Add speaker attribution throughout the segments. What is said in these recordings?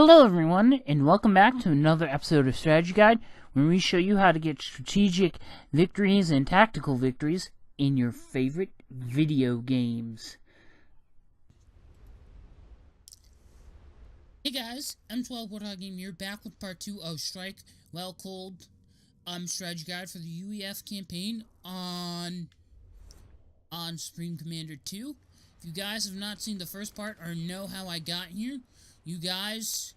Speaker 1: Hello everyone, and welcome back to another episode of Strategy Guide, where we show you how to get strategic victories and tactical victories in your favorite video games.
Speaker 2: Hey guys, I'm 12 Warthog Game here, back with part 2 of Strike Well Cold Strategy Guide for the UEF campaign on Supreme Commander 2. If you guys have not seen the first part or know how I got here, you guys,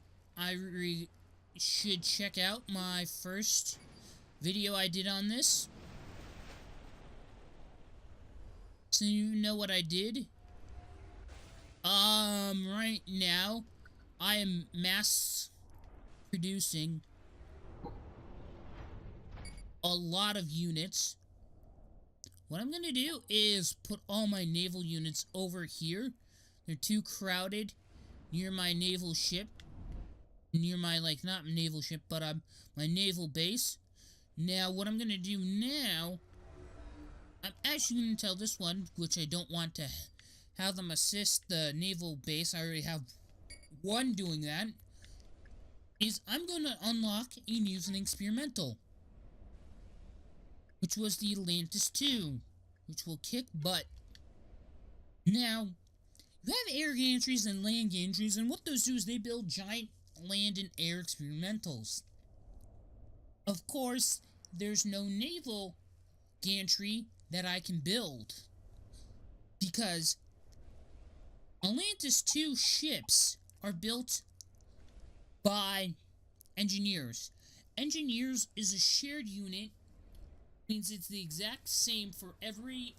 Speaker 2: should check out my first video I did on this, so you know what I did. Right now, I am mass producing a lot of units. What I'm gonna do is put all my naval units over here. They're too crowded near my naval ship. Near my, not naval ship, but my naval base. Now, what I'm gonna do now, I'm actually gonna tell this one, which I don't want to have them assist the naval base. I already have one doing that, is I'm gonna unlock and use an experimental, which was the Atlantis 2, which will kick butt. Now, you have air gantries and land gantries, and what those do is they build giant land and air experimentals. Of course, there's no naval gantry that I can build, because Atlantis 2 ships are built by engineers. Engineers is a shared unit, means it's the exact same for every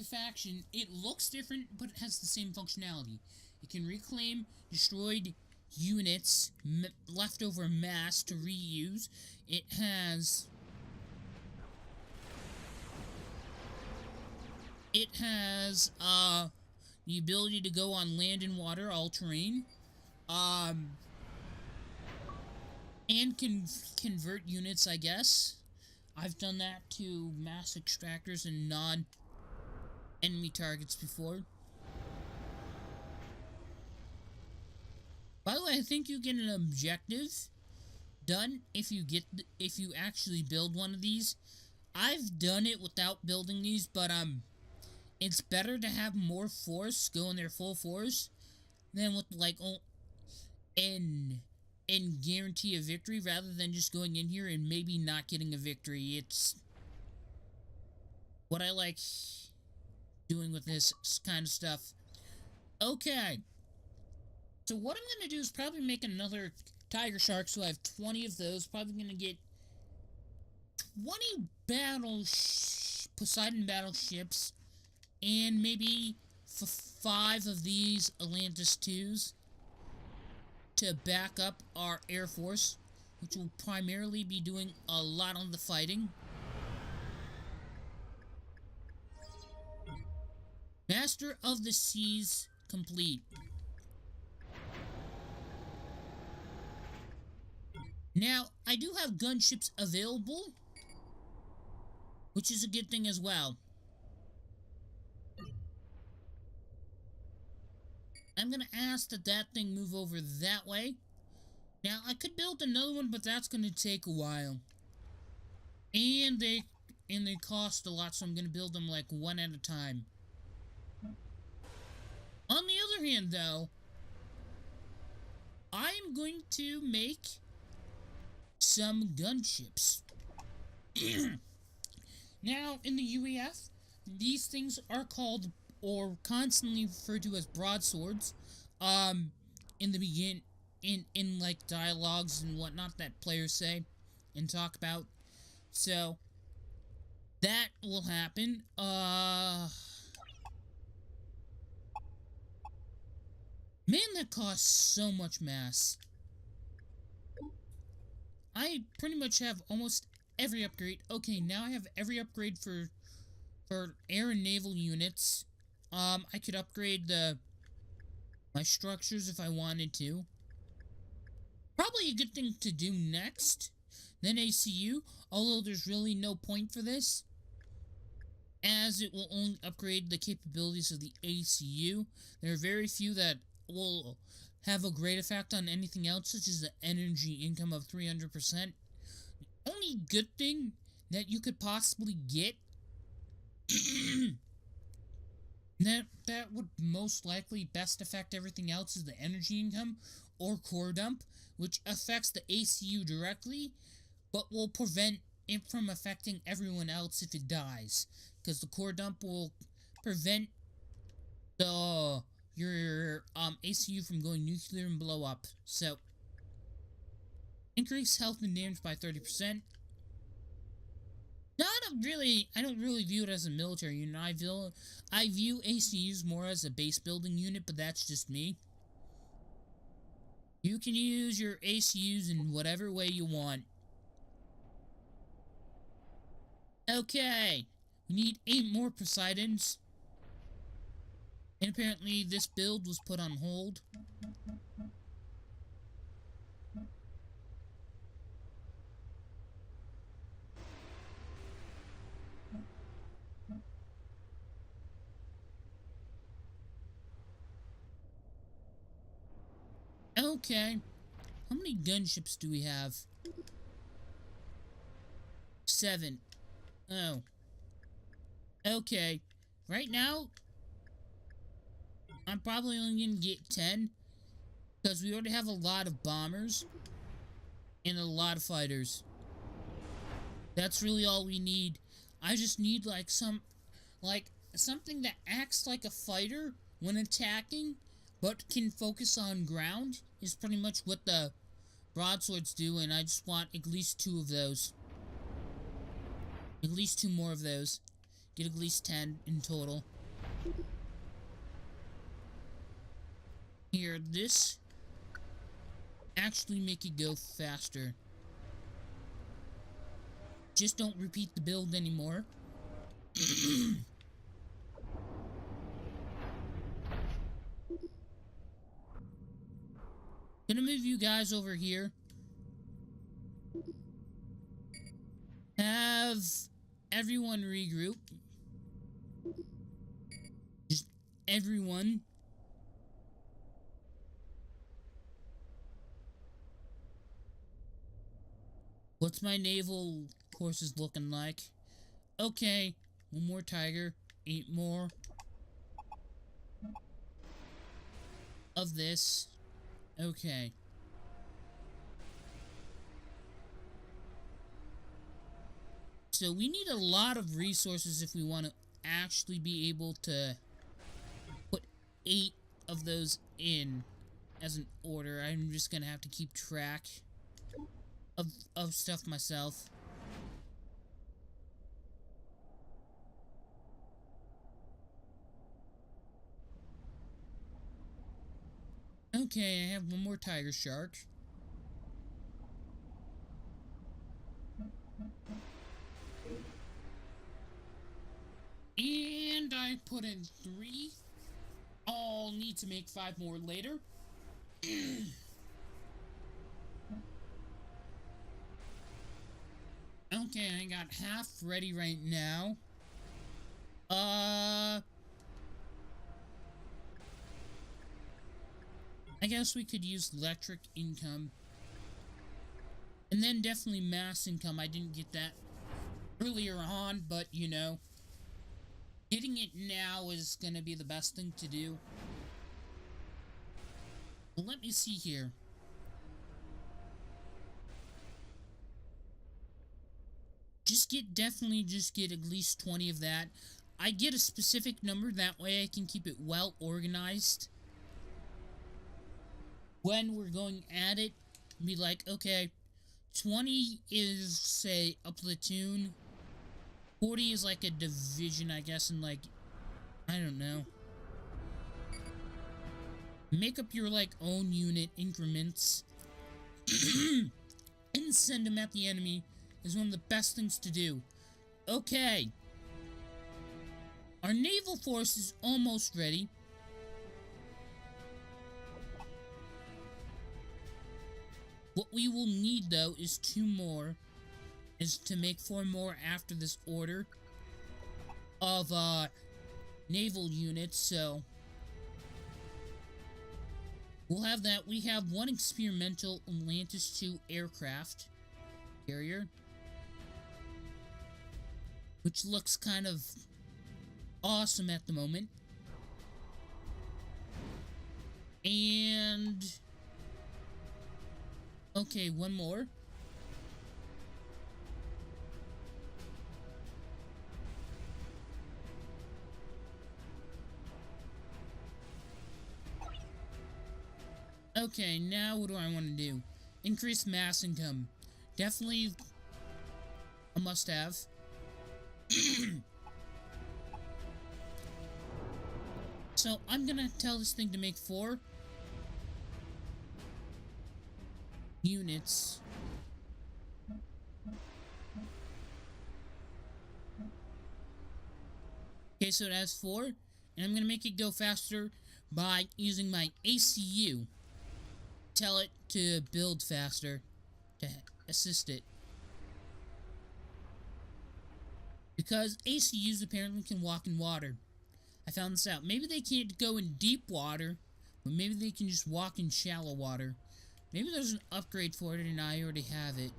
Speaker 2: faction. It looks different, but it has the same functionality. It can reclaim destroyed units, leftover mass to reuse. It has the ability to go on land and water, all terrain, and can convert units, I guess. I've done that to mass extractors and non-enemy targets before. By the way, I think you get an objective done if you actually build one of these. I've done it without building these, but it's better to have more force go in their full force than with and guarantee a victory, rather than just going in here and maybe not getting a victory. It's what I like doing with this kind of stuff. Okay, so what I'm gonna do is probably make another Tiger Shark, so I have 20 of those. Probably gonna get 20 Poseidon battleships, and maybe 5 of these Atlantis 2s to back up our Air Force, which will primarily be doing a lot on the fighting. Master of the Seas complete. Now, I do have gunships available, which is a good thing as well. I'm gonna ask that thing move over that way. Now, I could build another one, but that's gonna take a while. And they cost a lot, so I'm gonna build them one at a time. On the other hand, though, I'm going to make some gunships. Now, in the UEF, these things are called, or constantly referred to as, broadswords. In the in dialogues and whatnot that players say and talk about. So that will happen. Man, that costs so much mass. I pretty much have almost every upgrade. Okay, now I have every upgrade for air and naval units. I could upgrade my structures if I wanted to. Probably a good thing to do next, then ACU, although there's really no point for this, as it will only upgrade the capabilities of the ACU. There are very few that will have a great effect on anything else, such as the energy income of 300%. The only good thing that you could possibly get that would most likely best affect everything else is the energy income or core dump, which affects the ACU directly, but will prevent it from affecting everyone else if it dies, because the core dump will prevent your ACU from going nuclear and blow up. So increase health and damage by 30%. I don't really view it as a military unit. I view ACUs more as a base building unit, but that's just me. You can use your ACUs in whatever way you want. Okay, we need 8 more Poseidons. And apparently this build was put on hold. Okay. How many gunships do we have? 7. Oh. Okay. Right now, I'm probably only gonna get 10. Because we already have a lot of bombers. And a lot of fighters. That's really all we need. I just need something that acts like a fighter when attacking, but can focus on ground, is pretty much what the broadswords do, and I just want at least 2 of those. At least 2 more of those. Get at least 10 in total. Here, this actually make it go faster. Just don't repeat the build anymore. Gonna move you guys over here. Have everyone regroup. Just everyone. What's my naval courses looking like? Okay, 1 more tiger, 8 more of this. Okay. So we need a lot of resources if we want to actually be able to put 8 of those in as an order. I'm just gonna have to keep track of stuff myself. Okay, I have 1 more tiger shark. And I put in 3. I'll need to make 5 more later. Okay, I got half ready right now. I guess we could use electric income. And then definitely mass income. I didn't get that earlier on, but you know, getting it now is gonna be the best thing to do. Well, let me see here. Definitely just get at least 20 of that. I get a specific number, that way I can keep it well organized. When we're going at it, be like, okay, 20 is, say, a platoon. 40 is like a division, I guess, and like, I don't know. Make up your, like, own unit increments. And send them at the enemy is one of the best things to do. Okay. Our naval force is almost ready. What we will need, though, is 2 more. Is to make 4 more after this order of, naval units, so We'll have that. We have one experimental Atlantis 2 aircraft carrier, which looks kind of awesome at the moment. And okay, one more. Okay, now what do I want to do? Increase mass income. Definitely a must-have. So I'm gonna tell this thing to make 4 units. Okay, so it has 4, and I'm gonna make it go faster by using my ACU. Tell it to build faster to assist it. Because ACUs apparently can walk in water. I found this out. Maybe they can't go in deep water, but maybe they can just walk in shallow water. Maybe there's an upgrade for it and I already have it.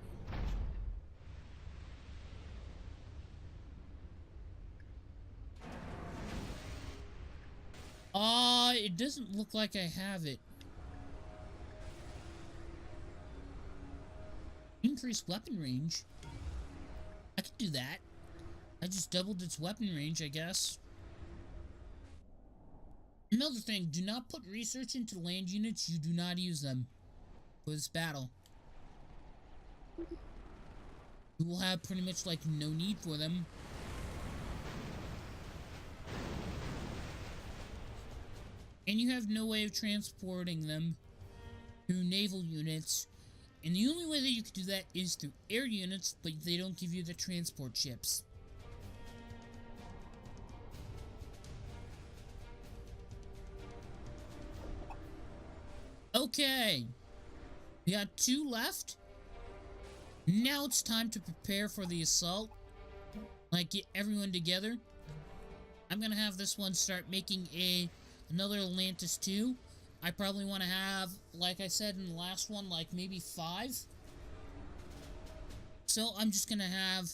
Speaker 2: It doesn't look like I have it. Increased weapon range? I could do that. I just doubled its weapon range, I guess. Another thing, do not put research into land units. You do not use them for this battle. You will have pretty much like no need for them. And you have no way of transporting them through naval units. And the only way that you could do that is through air units, but they don't give you the transport ships. Okay. We got 2 left. Now it's time to prepare for the assault. Like, get everyone together. I'm gonna have this one start making another Atlantis 2. I probably want to have, like I said in the last one, like maybe 5. So I'm just gonna have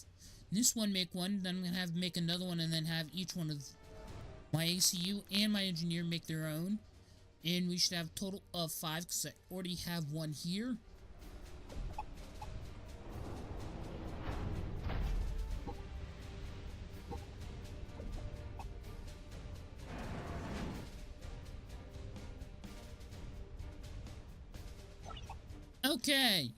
Speaker 2: this one make one, then I'm gonna have make another one, and then have each one of my ACU and my engineer make their own. And we should have a total of 5, because I already have one here. Okay.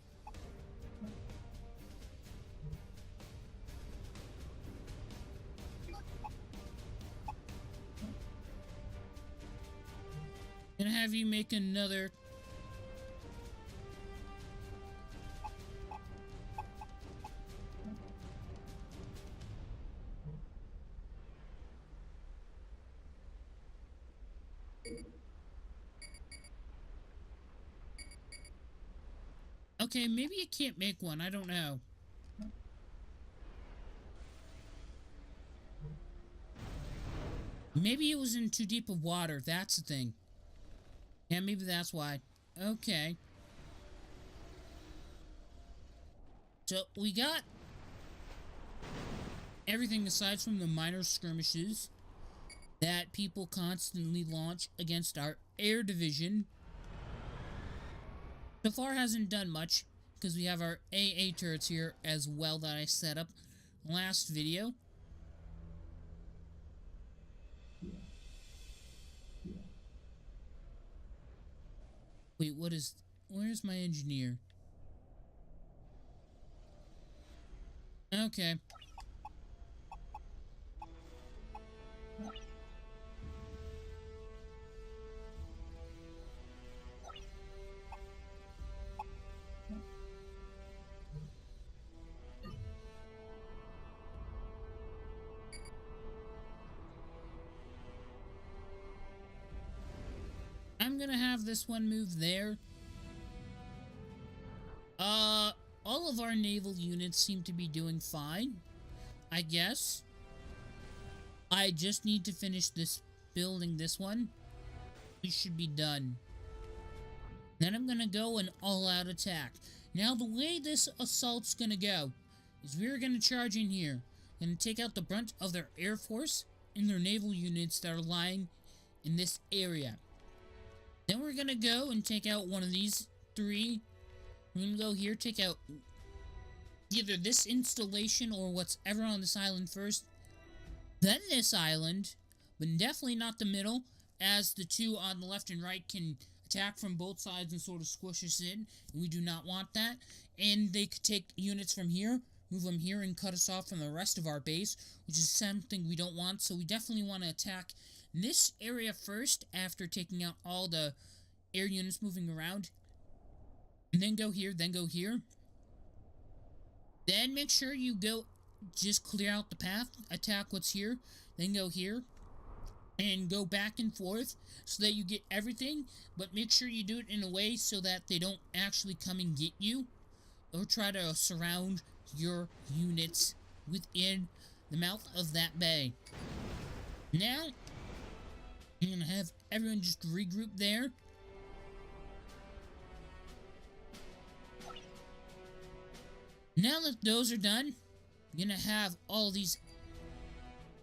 Speaker 2: Gonna have you make another. Okay, maybe you can't make one. I don't know. Maybe it was in too deep of water. That's the thing. Yeah, maybe that's why. Okay. So, we got everything aside from the minor skirmishes that people constantly launch against our air division. So far hasn't done much, because we have our AA turrets here as well that I set up last video. Wait, where's my engineer? Okay. I'm gonna have this one move there. All of our naval units seem to be doing fine, I guess. I just need to finish this building this one. We should be done. Then I'm gonna go an all-out attack. Now the way this assault's gonna go is we're gonna charge in here and take out the brunt of their air force and their naval units that are lying in this area. Then we're gonna go and take out one of these three. We're gonna go here, take out either this installation or what's ever on this island first, then this island, but definitely not the middle, as the two on the left and right can attack from both sides and sort of squish us in. We do not want that. And they could take units from here, move them here, and cut us off from the rest of our base, which is something we don't want. So we definitely want to attack this area first after taking out all the air units moving around. And then go here, then go here. Then make sure you go, just clear out the path, attack what's here, then go here, and go back and forth so that you get everything, but make sure you do it in a way so that they don't actually come and get you, or try to surround your units within the mouth of that bay. Now, I'm going to have everyone just regroup there. Now that those are done, I'm going to have all these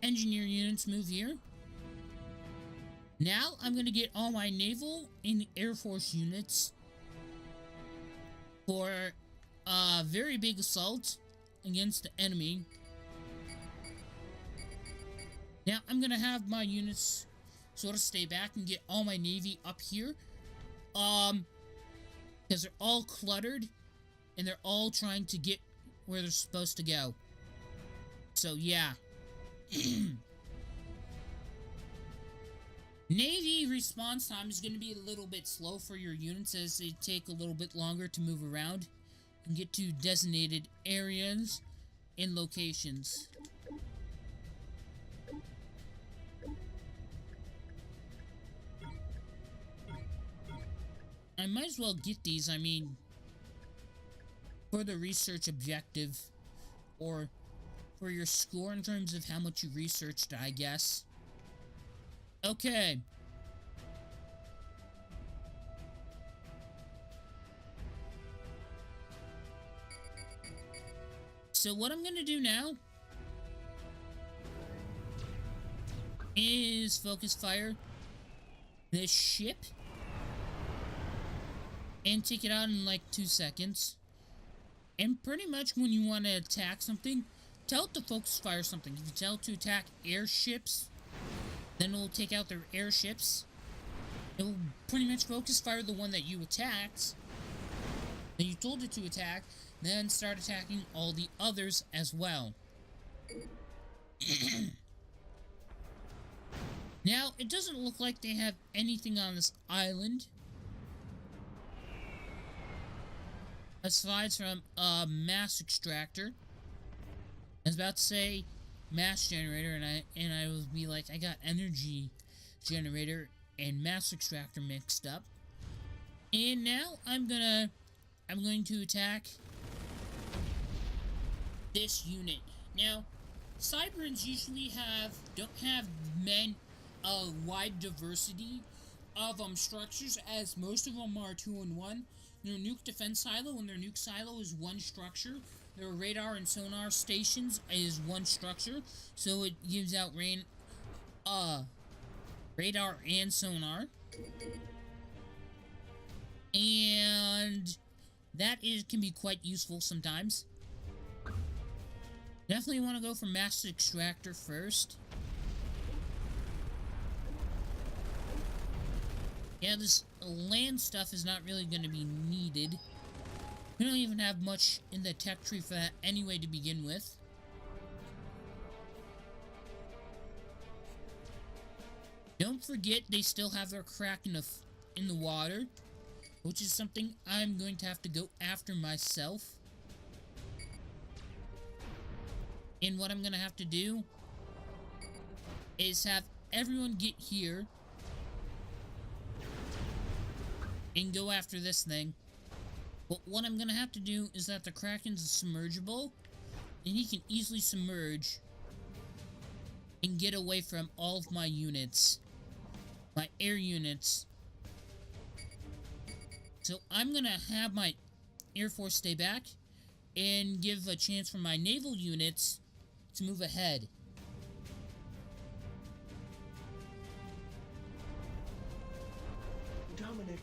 Speaker 2: engineer units move here. Now, I'm going to get all my naval and air force units for a very big assault against the enemy. Now, I'm going to have my units sort of stay back and get all my navy up here. Because they're all cluttered and they're all trying to get where they're supposed to go. So, yeah. Navy response time is going to be a little bit slow for your units as they take a little bit longer to move around and get to designated areas and locations. I might as well get these, I mean, for the research objective, or for your score in terms of how much you researched, I guess. Okay. So what I'm gonna do now is focus fire this ship and take it out in like 2 seconds. And pretty much when you want to attack something, tell it to focus fire something. If you tell it to attack airships, then it will take out their airships. It will pretty much focus fire the one that you attacked, that you told it to attack, then start attacking all the others as well. Now, it doesn't look like they have anything on this island aside from a mass extractor. I was about to say mass generator, and I would be like, I got energy generator and mass extractor mixed up. And now I'm going to attack this unit. Now, Cyberans usually don't have a wide diversity of structures, as most of them are 2-in-1. Their nuke defense silo, and their nuke silo is one structure. Their radar and sonar stations is one structure, so it gives out radar and sonar. And that can be quite useful sometimes. Definitely want to go for mass extractor first. Yeah, this land stuff is not really going to be needed. We don't even have much in the tech tree for that anyway to begin with. Don't forget they still have their Kraken in the water, which is something I'm going to have to go after myself. And what I'm going to have to do is have everyone get here and go after this thing. But what I'm going to have to do is that the Kraken's submergible, and he can easily submerge and get away from all of my units, my air units. So I'm gonna have my Air Force stay back and give a chance for my naval units to move ahead.
Speaker 3: Dominic,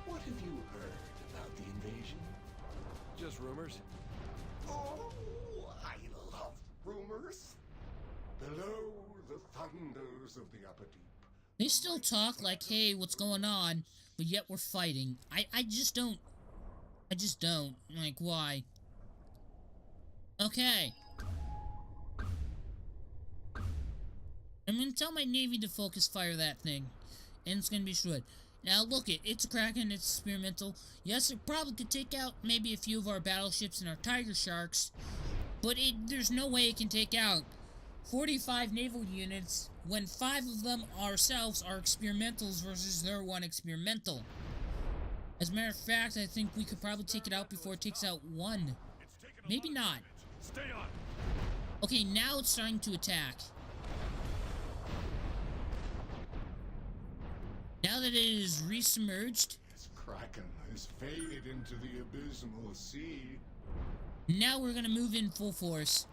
Speaker 3: what have you heard about the invasion?
Speaker 4: Just rumors.
Speaker 3: Oh, I love rumors. Below the thunders of the upper deep.
Speaker 2: They still talk like, hey, what's going on? But yet we're fighting. I just don't. Like, why? Okay. I'm gonna tell my Navy to focus fire that thing. And it's gonna be destroyed. Now look it's a Kraken, it's experimental. Yes, it probably could take out maybe a few of our battleships and our Tiger Sharks. But there's no way it can take out 45 naval units when 5 of them ourselves are experimentals versus their 1 experimental. As a matter of fact, I think we could probably take it out before it takes out 1. Maybe not.
Speaker 4: Stay on.
Speaker 2: Okay, now it's starting to attack. Now that it is resubmerged,
Speaker 3: This Kraken has faded into the abysmal sea.
Speaker 2: now we're gonna move in full force.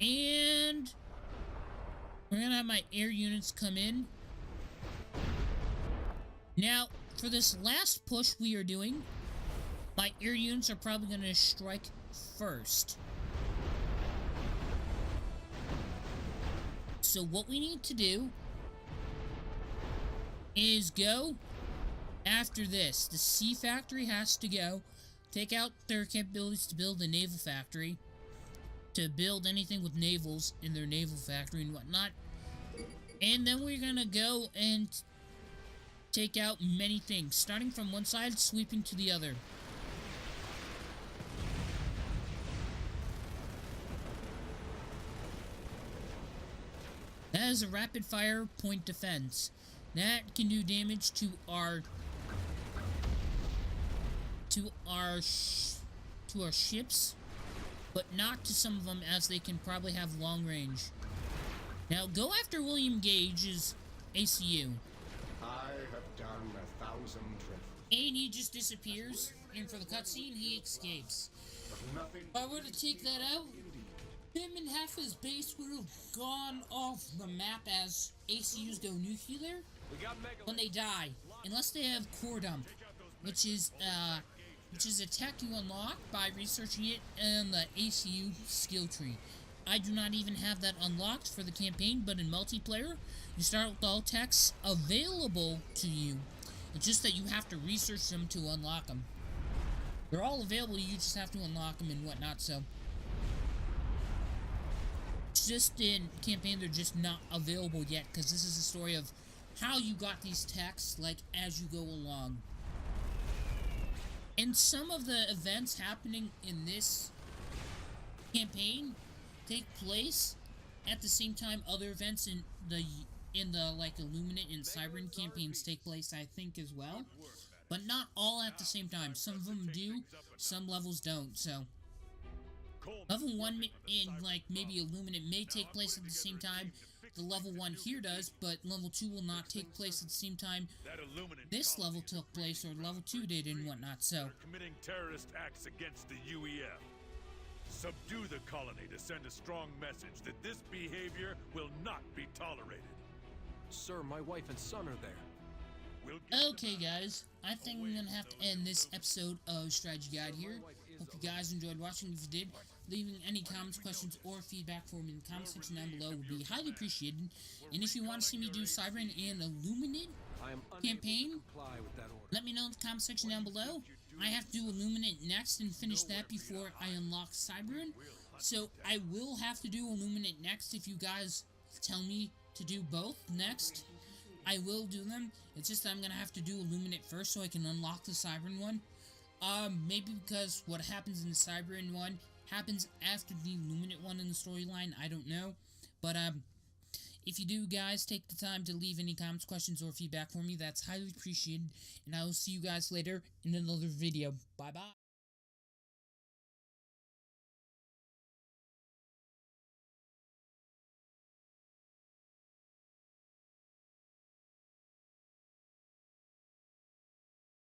Speaker 2: And we're gonna have my air units come in. Now, for this last push we are doing, my air units are probably gonna strike first. So what we need to do is go after this. The sea factory has to go. Take out their capabilities to build a naval factory. To build anything with navals in their naval factory and whatnot. And then we're gonna go and take out many things. Starting from one side, sweeping to the other. That is a rapid fire point defense. That can do damage to our ships, but not to some of them, as they can probably have long range. Now go after William Gage's ACU.
Speaker 3: I have done 1,000 trips.
Speaker 2: And he just disappears, and for the cutscene, he escapes.
Speaker 3: But nothing.
Speaker 2: If I were to take that out, him and half his base would have gone off the map as ACUs go nuclear when they die, unless they have core dump, which is a tech you unlock by researching it in the ACU skill tree. I do not even have that unlocked for the campaign, but in multiplayer, you start with all techs available to you. It's just that you have to research them to unlock them. They're all available, you just have to unlock them and whatnot, so. Just in campaign, they're just not available yet, because this is a story of how you got these techs, like, as you go along. And some of the events happening in this campaign take place at the same time other events in the like Illuminate and Cybran campaigns take place, I think, as well. But not all at the same time. Some of them do, some levels don't, so. Level 1 in, like, maybe Illuminate may take place at the same time the level 1 here does, but level 2 will not take place at the same time this level took place, or level 2 did and whatnot, so.
Speaker 4: Committing terrorist acts against the UEF. Subdue the colony to send a strong message that this behavior will not be tolerated.
Speaker 5: Sir, my wife and son are there.
Speaker 2: Okay, guys, I think we're gonna have to end this episode of Strategy Guide here. Hope you guys enjoyed watching. If you did, leaving any comments, questions, or feedback for me in the comment section down below would be highly appreciated. And if you want to see me do Cybran and Illuminate campaign, let me know in the comment section down below. I have to do Illuminate next and finish that before I unlock Cybran. So I will have to do Illuminate next if you guys tell me to do both next. I will do them. It's just that I'm gonna have to do Illuminate first so I can unlock the Cybran one. Maybe because what happens in the Cybran one happens after the Illuminate one in the storyline. I don't know. But, if you do, guys, take the time to leave any comments, questions, or feedback for me. That's highly appreciated. And I will see you guys later in another video. Bye-bye.